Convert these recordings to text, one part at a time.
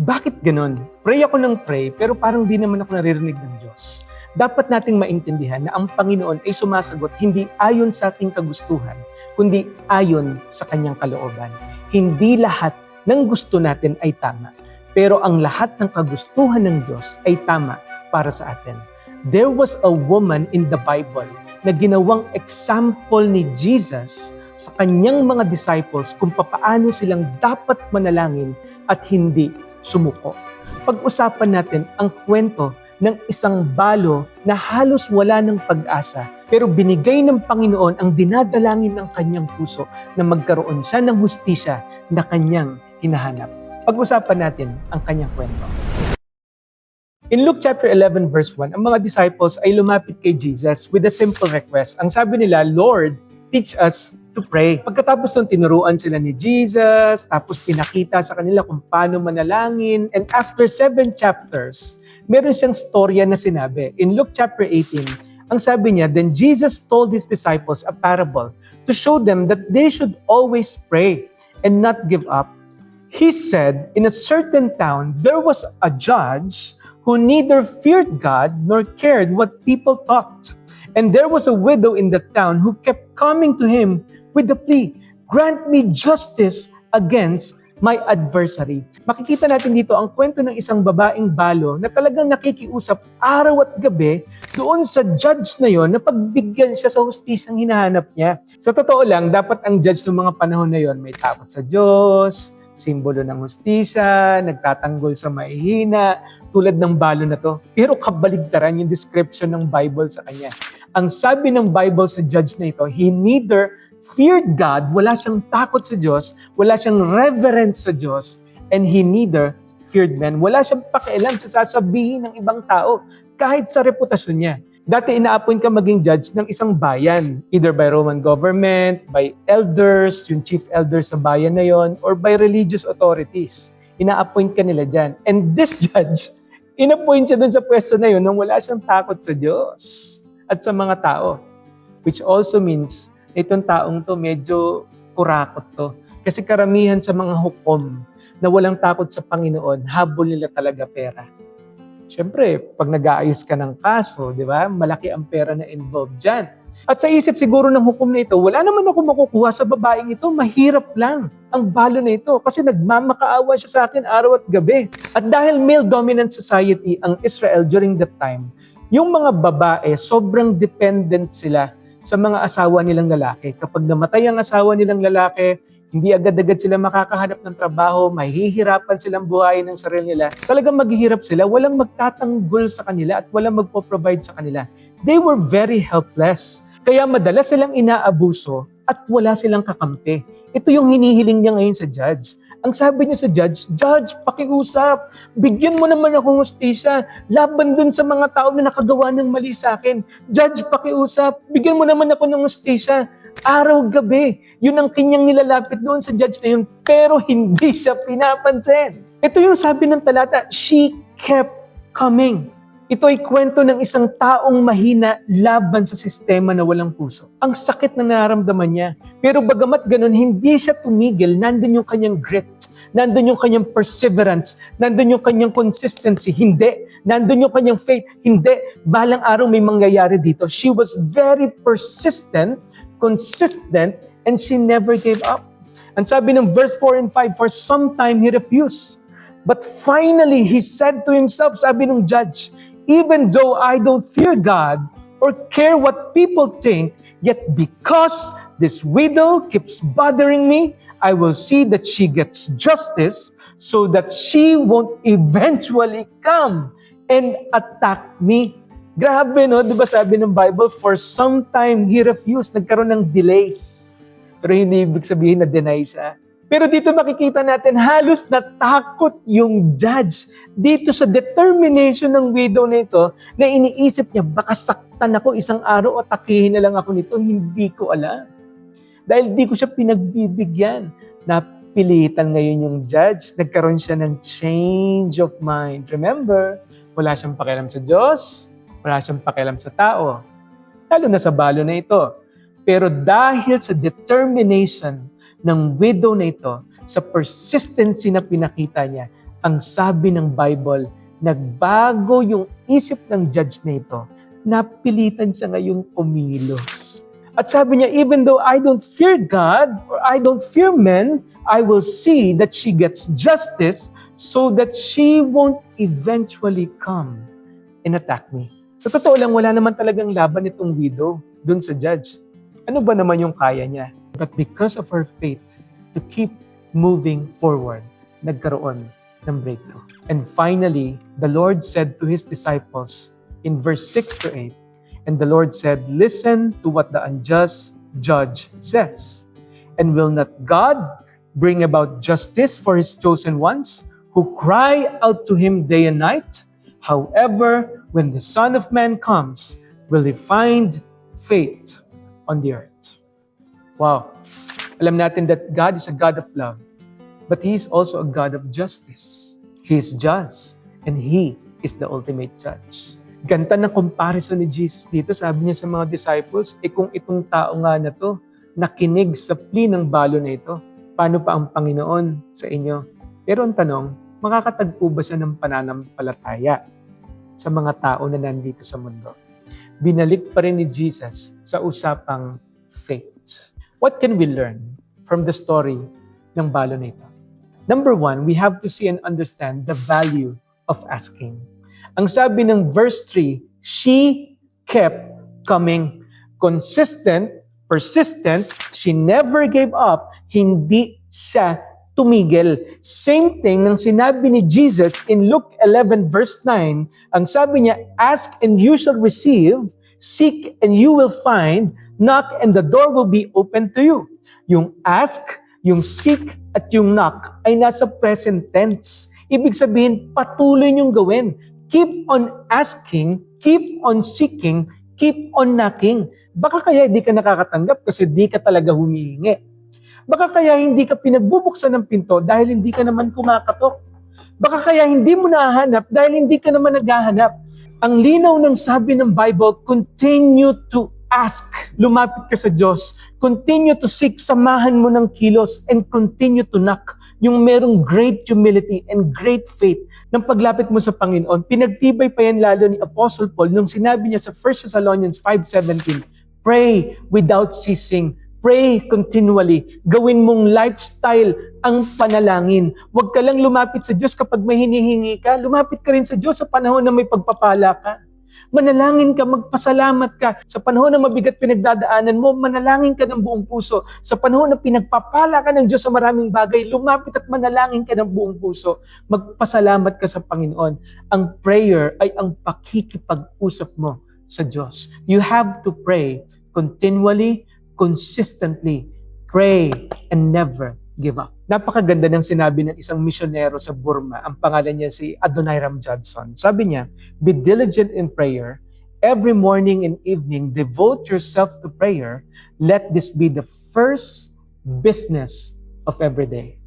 Bakit ganun? Pray ako ng pray, pero parang di naman ako naririnig ng Diyos. Dapat nating maintindihan na ang Panginoon ay sumasagot hindi ayon sa ating kagustuhan, kundi ayon sa kanyang kalooban. Hindi lahat ng gusto natin ay tama, pero ang lahat ng kagustuhan ng Diyos ay tama para sa atin. There was a woman in the Bible na ginawang example ni Jesus sa kanyang mga disciples kung papaano silang dapat manalangin at hindi sumuko. Pag-usapan natin ang kwento ng isang balo na halos wala ng pag-asa, pero binigay ng Panginoon ang dinadalangin ng kanyang puso na magkaroon siya ng hustisya na kanyang hinahanap. Pag-usapan natin ang kanyang kwento. In Luke chapter 11 verse 1, ang mga disciples ay lumapit kay Jesus with a simple request. Ang sabi nila, "Lord, teach us to pray." Pagkatapos nung tinuruan sila ni Jesus, tapos pinakita sa kanila kung paano manalangin, and after 7 chapters, meron siyang storya na sinabi. In Luke chapter 18, ang sabi niya, "Then Jesus told his disciples a parable to show them that they should always pray and not give up. He said, in a certain town, there was a judge who neither feared God nor cared what people thought. And there was a widow in the town who kept coming to him with the plea, 'Grant me justice against my adversary.'" Makikita natin dito ang kwento ng isang babaeng balo na talagang nakikiusap araw at gabi doon sa judge na yon na pagbigyan siya sa hustisyang hinahanap niya. Sa totoo lang, dapat ang judge ng mga panahon na yon may takot sa Diyos, simbolo ng hustisya, nagtatanggol sa mahihina, tulad ng balo na to. Pero kabaligtaran yung description ng Bible sa kanya. Ang sabi ng Bible sa judge na ito, he neither feared God, wala siyang takot sa Diyos, wala siyang reverence sa Diyos, and he neither feared men. Wala siyang pakialam sa sasabihin ng ibang tao, kahit sa reputasyon niya. Dati ina-appoint ka maging judge ng isang bayan, either by Roman government, by elders, yung chief elders sa bayan na yon, or by religious authorities. Ina-appoint ka nila dyan. And this judge, in-appoint siya dun sa pwesto na yun nang wala siyang takot sa Diyos at sa mga tao. Which also means, itong taong to medyo kurakot to. Kasi karamihan sa mga hukom na walang takot sa Panginoon, habol nila talaga pera. Siyempre, pag nag-aayos ka ng kaso, di ba, malaki ang pera na involved dyan. At sa isip siguro ng hukom na ito, wala naman ako makukuha sa babaeng ito, mahirap lang ang balo na ito kasi nagmamakaawa siya sa akin araw at gabi. At dahil male-dominant society ang Israel during that time, yung mga babae, sobrang dependent sila sa mga asawa nilang lalaki. Kapag namatay ang asawa nilang lalaki, hindi agad-agad sila makakahanap ng trabaho, mahihirapan silang buhayin ng sarili nila. Talagang maghihirap sila, walang magtatanggol sa kanila at walang magpo-provide sa kanila. They were very helpless. Kaya madalas silang inaabuso at wala silang kakampi. Ito yung hinihiling niya ngayon sa judge. Ang sabi niya sa judge, "Judge, pakiusap. Bigyan mo naman akong hustisya laban dun sa mga tao na nakagawa ng mali sa akin. Judge, pakiusap. Bigyan mo naman ako ng hustisya." Araw-gabi, yun ang kanyang nilalapit doon sa judge na yun, pero hindi siya pinapansin. Ito yung sabi ng talata, she kept coming. Ito ay kwento ng isang taong mahina laban sa sistema na walang puso. Ang sakit na nararamdaman niya. Pero bagamat ganun, hindi siya tumigil. Nandun yung kanyang grit. Nandun yung kanyang perseverance. Nandun yung kanyang consistency. Hindi. Nandun yung kanyang faith. Hindi. Balang araw may mangyayari dito. She was very persistent, consistent, and she never gave up. Ang sabi ng verse 4 and 5, for some time he refused. But finally, he said to himself, sabi ng judge, "Even though I don't fear God or care what people think, yet because this widow keeps bothering me, I will see that she gets justice so that she won't eventually come and attack me." Grabe, no? Di ba sabi ng Bible, for some time he refused. Nagkaroon ng delays. Pero hindi ibig sabihin na deny siya. Pero dito makikita natin, halos natakot yung judge dito sa determination ng widow na ito na iniisip niya, baka saktan ako isang araw o takihin na lang ako nito, hindi ko alam. Dahil di ko siya pinagbibigyan. Napilitan ngayon yung judge, nagkaroon siya ng change of mind. Remember, wala siyang pakialam sa Diyos, wala siyang pakialam sa tao, lalo na sa balo na ito. Pero dahil sa determination ng widow na ito, sa persistency na pinakita niya, Ang sabi ng Bible, nagbago yung isip ng judge na ito. Napilitan siya ngayong kumilos. At sabi niya, even though I don't fear God or I don't fear men, I will see that she gets justice so that she won't eventually come and attack me. Sa totoo lang, wala naman talagang laban itong widow dun sa judge. Ano ba naman yung kaya niya? But because of her faith to keep moving forward, nagkaroon ng breakthrough. And finally, the Lord said to His disciples in verse 6 to 8, and the Lord said, listen to what the unjust judge says. And will not God bring about justice for His chosen ones who cry out to Him day and night? However, when the Son of Man comes, will He find faith on the earth? Wow. Alam natin that God is a God of love, but He is also a God of justice. He is just, and He is the ultimate judge. Ganda ng comparison ni Jesus dito. Sabi niya sa mga disciples, kung itong tao nga na to, nakinig sa plea ng balo na ito, paano pa ang Panginoon sa inyo? Pero ang tanong, makakatagpo ba siya ng pananampalataya sa mga tao na nandito sa mundo? Binalik pa rin ni Jesus sa usapang faith. What can we learn from the story ng balo na ito? Number one, we have to see and understand the value of asking. Ang sabi ng verse 3, she kept coming. Consistent, persistent, she never gave up, hindi siya tumigil. Same thing ng sinabi ni Jesus in Luke 11 verse 9. Ang sabi niya, ask and you shall receive, seek and you will find, knock and the door will be open to you. Yung ask, yung seek at yung knock ay nasa present tense. Ibig sabihin, patuloy niyong gawin. Keep on asking, keep on seeking, keep on knocking. Baka kaya hindi ka nakakatanggap kasi di ka talaga humihingi. Baka kaya hindi ka pinagbubuksan ng pinto dahil hindi ka naman kumakatok. Baka kaya hindi mo nahahanap dahil hindi ka naman naghahanap. Ang linaw ng sabi ng Bible, continue to ask. Lumapit ka sa Diyos. Continue to seek. Samahan mo ng kilos and continue to knock. Yung merong great humility and great faith ng paglapit mo sa Panginoon. Pinagtibay pa yan lalo ni Apostle Paul nung sinabi niya sa 1 Thessalonians 5:17, pray without ceasing. Pray continually. Gawin mong lifestyle ang panalangin. Huwag ka lang lumapit sa Diyos kapag may hinihingi ka. Lumapit ka rin sa Diyos sa panahon na may pagpapala ka. Manalangin ka, magpasalamat ka. Sa panahon na mabigat pinagdadaanan mo, manalangin ka ng buong puso. Sa panahon na pinagpapala ka ng Diyos sa maraming bagay, lumapit at manalangin ka ng buong puso. Magpasalamat ka sa Panginoon. Ang prayer ay ang pakikipag-usap mo sa Diyos. You have to pray continually, consistently. Pray and never give up. Napakaganda ng sinabi ng isang misyonero sa Burma. Ang pangalan niya si Adoniram Judson. Sabi niya, be diligent in prayer. Every morning and evening, devote yourself to prayer. Let this be the first business of every day.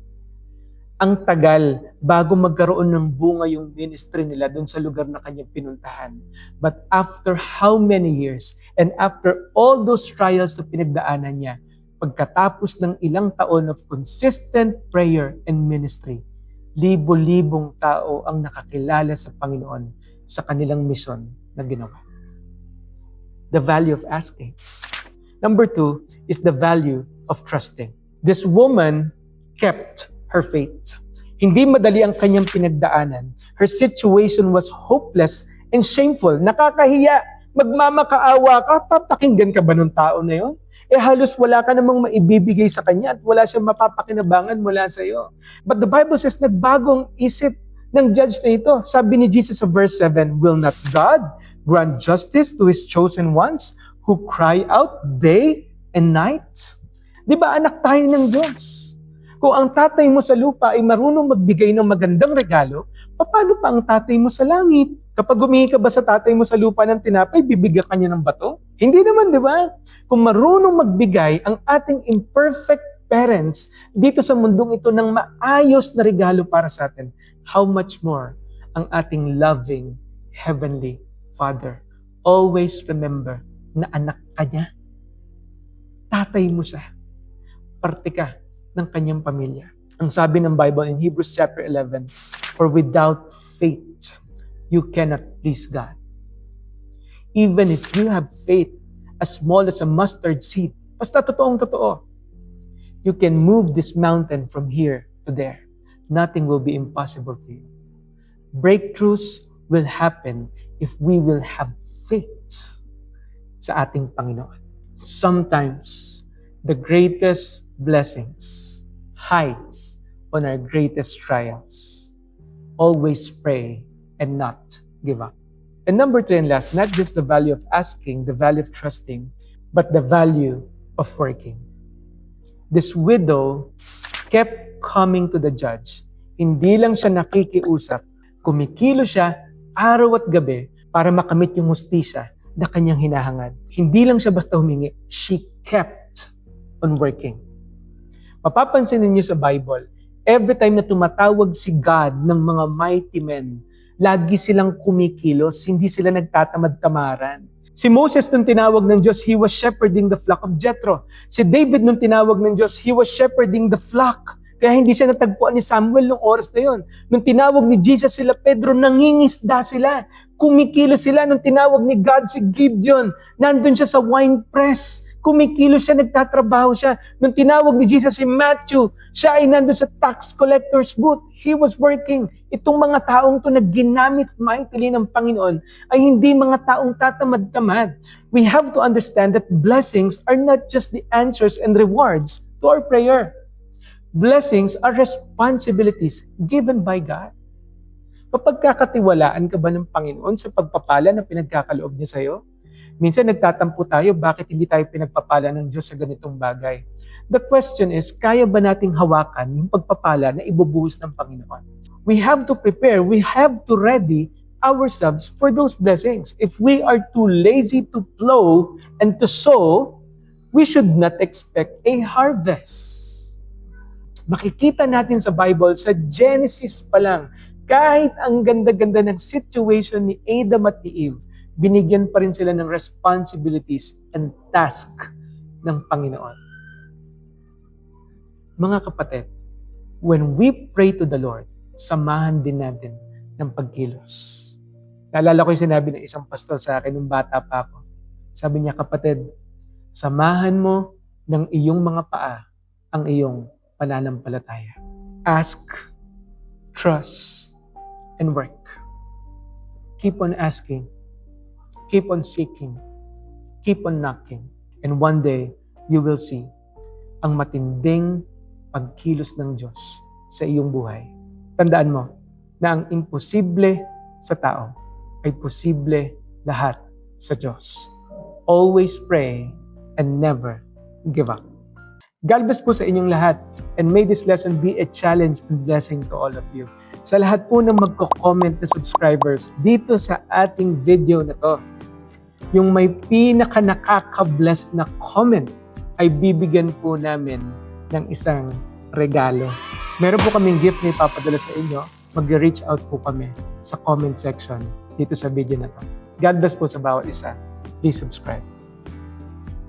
Ang tagal bago magkaroon ng bunga yung ministry nila doon sa lugar na kanyang pinuntahan. But after how many years and after all those trials na pinagdaanan niya, pagkatapos ng ilang taon of consistent prayer and ministry, libo-libong tao ang nakakilala sa Panginoon sa kanilang misyon na ginawa. The value of asking. Number 2 is the value of trusting. This woman kept her faith. Hindi madali ang kanyang pinagdaanan. Her situation was hopeless and shameful. Nakakahiya. Magmamakaawa ka, papakinggan ka ba ng tao na yun? Halos wala ka namang maibibigay sa kanya at wala siyang mapapakinabangan mula sa iyo. But the Bible says, nagbago ang isip ng judge na ito. Sabi ni Jesus sa verse 7, will not God grant justice to His chosen ones who cry out day and night? Di ba anak tayo ng Diyos? Kung ang tatay mo sa lupa ay marunong magbigay ng magandang regalo, paano pa ang tatay mo sa langit? Kapag humingi ka ba sa tatay mo sa lupa ng tinapay, bibigyan ka niya ng bato? Hindi naman, di ba? Kung marunong magbigay ang ating imperfect parents dito sa mundong ito ng maayos na regalo para sa atin, how much more ang ating loving Heavenly Father? Always remember na anak ka niya. Tatay mo siya. Parte ka ng kanyang pamilya. Ang sabi ng Bible in Hebrews chapter 11, For without faith, you cannot please God. Even if you have faith as small as a mustard seed, basta totoong totoo, you can move this mountain from here to there. Nothing will be impossible to you. Breakthroughs will happen if we will have faith sa ating Panginoon. Sometimes, the greatest blessings hides on our greatest trials. Always pray and not give up. And number 3 and last, not just the value of asking, the value of trusting, but the value of working. This widow kept coming to the judge. Hindi lang siya nakikiusap, kumikilo siya araw at gabi para makamit yung hustisya na kanyang hinahangad. Hindi lang siya basta humingi, she kept on working. Mapapansin ninyo sa Bible, every time na tumatawag si God ng mga mighty men, lagi silang kumikilos, hindi sila nagtatamad-tamaran. Si Moses nung tinawag ng Diyos, he was shepherding the flock of Jethro. Si David nung tinawag ng Diyos, he was shepherding the flock. Kaya hindi siya natagpuan ni Samuel nung oras na yon. Nung tinawag ni Jesus sila Pedro, nangingisda sila. Kumikilo sila. Nung tinawag ni God si Gideon, nandun siya sa wine press. Kumikilo siya, nagtatrabaho siya. Nung tinawag ni Jesus si Matthew, siya ay nandun sa tax collector's booth. He was working. Itong mga taong to na ginamit mightily ng Panginoon ay hindi mga taong tatamad-tamad. We have to understand that blessings are not just the answers and rewards to our prayer. Blessings are responsibilities given by God. Kapag kakatiwalaan ka ba ng Panginoon sa pagpapala na pinagkakaloob niya sa'yo? Minsan nagtatampo tayo, bakit hindi tayo pinagpapala ng Diyos sa ganitong bagay? The question is, kaya ba nating hawakan yung pagpapala na ibubuhos ng Panginoon? We have to prepare, we have to ready ourselves for those blessings. If we are too lazy to plow and to sow, we should not expect a harvest. Makikita natin sa Bible, sa Genesis pa lang, kahit ang ganda-ganda ng situation ni Adam at ni Eve, binigyan pa rin sila ng responsibilities and task ng Panginoon. Mga kapatid, when we pray to the Lord, samahan din natin ng pagkilos. Naalala ko yung sinabi ng isang pastor sa akin nung bata pa ako. Sabi niya, kapatid, samahan mo ng iyong mga paa ang iyong pananampalataya. Ask, trust, and work. Keep on asking. Keep on seeking. Keep on knocking. And one day, you will see ang matinding pagkilos ng Diyos sa iyong buhay. Tandaan mo na ang imposible sa tao ay posible lahat sa Diyos. Always pray and never give up. God bless po sa inyong lahat, and may this lesson be a challenge and blessing to all of you. Sa lahat po ng magko-comment na subscribers dito sa ating video na to, yung may pinaka-nakaka-bless na comment ay bibigyan po namin ng isang regalo. Meron po kaming gift na ipapadala sa inyo. Mag-reach out po kami sa comment section dito sa video na to. God bless po sa bawat isa. Please subscribe.